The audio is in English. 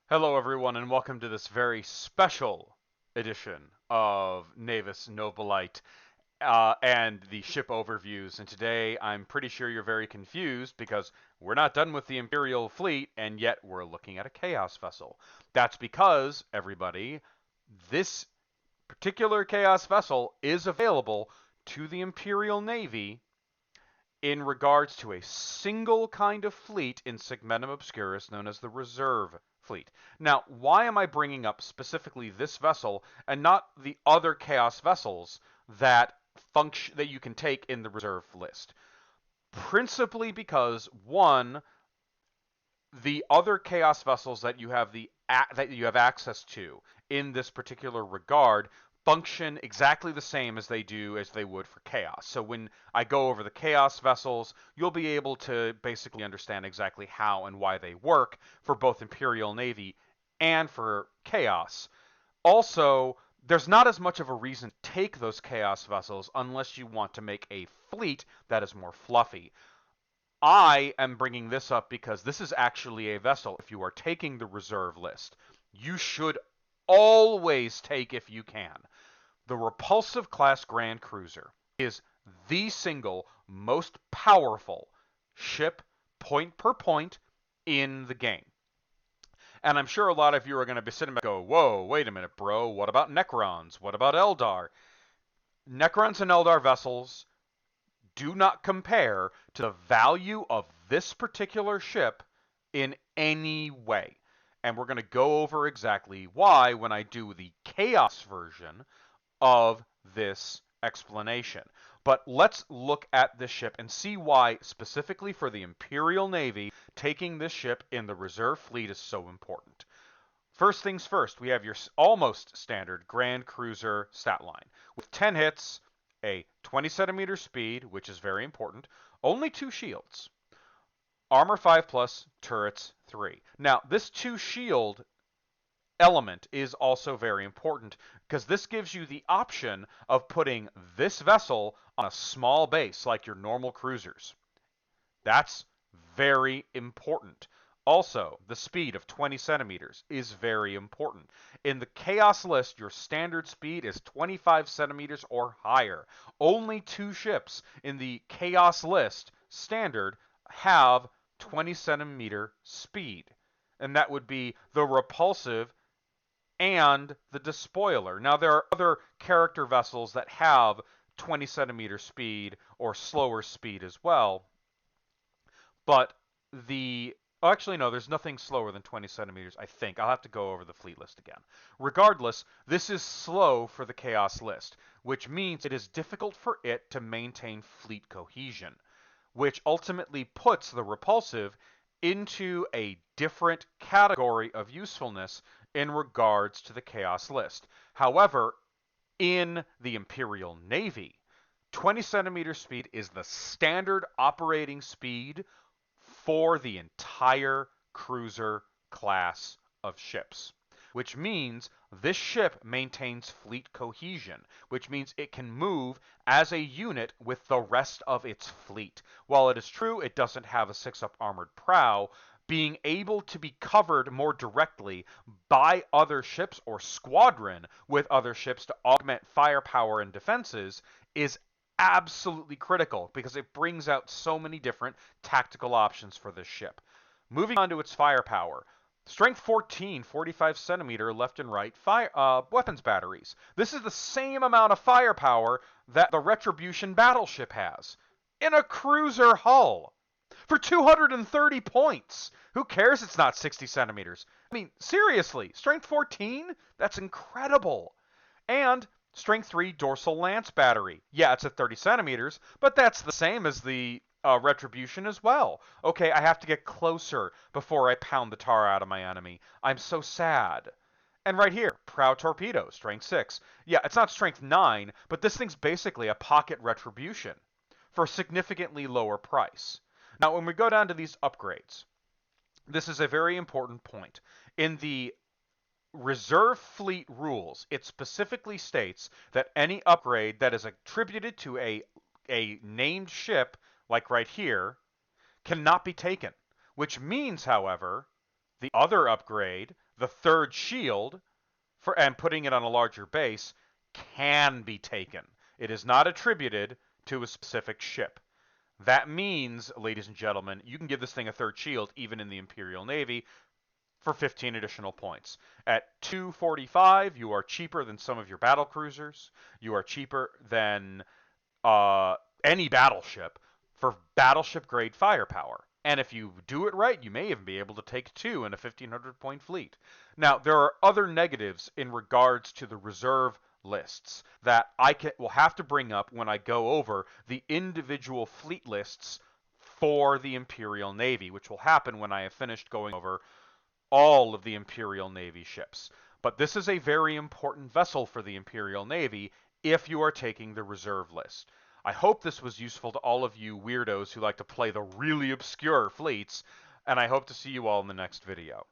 Hello, everyone, and welcome to this very special edition of Navis Nobilite and the ship overviews. And today, I'm pretty sure you're very confused because we're not done with the Imperial fleet, and yet we're looking at a Chaos vessel. That's because, everybody, this particular Chaos vessel is available to the Imperial Navy in regards to a single kind of fleet in Segmentum Obscurus known as the Reserve Fleet. Now, why am I bringing up specifically this vessel and not the other Chaos vessels that function that you can take in the reserve list? Principally because one, the other Chaos vessels that you have access to in this particular regard function exactly the same as they would for Chaos. So when I go over the Chaos vessels, you'll be able to basically understand exactly how and why they work for both Imperial Navy and for Chaos. Also, there's not as much of a reason to take those Chaos vessels unless you want to make a fleet that is more fluffy. I am bringing this up because this is actually a vessel. If you are taking the reserve list, you should always take, if you can, the Repulsive class Grand Cruiser is the single most powerful ship point per point in the game. And I'm sure a lot of you are going to be sitting back and go, whoa, wait a minute, bro. What about Necrons? What about Eldar? Necrons and Eldar vessels do not compare to the value of this particular ship in any way. And we're going to go over exactly why when I do the Chaos version of this explanation. But let's look at this ship and see why, specifically for the Imperial Navy, taking this ship in the reserve fleet is so important. First things first, we have your almost standard Grand Cruiser stat line. With 10 hits, a 20 centimeter speed, which is very important, only 2 shields. Armor 5 plus, turrets 3. Now, this 2 shield element is also very important because this gives you the option of putting this vessel on a small base like your normal cruisers. That's very important. Also, the speed of 20 centimeters is very important. In the Chaos list, your standard speed is 25 centimeters or higher. Only 2 ships in the Chaos list standard have 20 centimeter speed, and that would be the Repulsive and the Despoiler. Now, there are other character vessels that have 20 centimeter speed or slower speed as well, but the actually, no, there's nothing slower than 20 centimeters, I think. I'll have to go over the fleet list again. Regardless, this is slow for the Chaos list, which means it is difficult for it to maintain fleet cohesion, which ultimately puts the Repulsive into a different category of usefulness in regards to the Chaos list. However, in the Imperial Navy, 20 centimeter speed is the standard operating speed for the entire cruiser class of ships, which means this ship maintains fleet cohesion, which means it can move as a unit with the rest of its fleet. While it is true it doesn't have a 6-up armored prow, being able to be covered more directly by other ships or squadron with other ships to augment firepower and defenses is absolutely critical because it brings out so many different tactical options for this ship. Moving on to its firepower. Strength 14, 45 centimeter left and right weapons batteries. This is the same amount of firepower that the Retribution battleship has in a cruiser hull for 230 points. Who cares it's not 60 centimeters? I mean, seriously, strength 14? That's incredible. And strength 3 dorsal lance battery. Yeah, it's at 30 centimeters, but that's the same as the Retribution as well. Okay, I have to get closer before I pound the tar out of my enemy. I'm so sad. And right here, Prow Torpedo, strength 6. Yeah, it's not strength 9, but this thing's basically a pocket Retribution for a significantly lower price. Now, when we go down to these upgrades, this is a very important point. In the Reserve Fleet rules, it specifically states that any upgrade that is attributed to a named ship, like right here, cannot be taken. Which means, however, The other upgrade, the third shield, and putting it on a larger base, can be taken. It is not attributed to a specific ship. That means, ladies and gentlemen, you can give this thing a third shield even in the Imperial Navy for 15 additional points. At 245, you are cheaper than some of your battle cruisers. You are cheaper than any battleship for battleship grade firepower. And if you do it right, you may even be able to take two in a 1500 point fleet. Now, there are other negatives in regards to the reserve lists that will have to bring up when I go over the individual fleet lists for the Imperial Navy, which will happen when I have finished going over all of the Imperial Navy ships. But this is a very important vessel for the Imperial Navy if you are taking the reserve list. I hope this was useful to all of you weirdos who like to play the really obscure fleets, and I hope to see you all in the next video.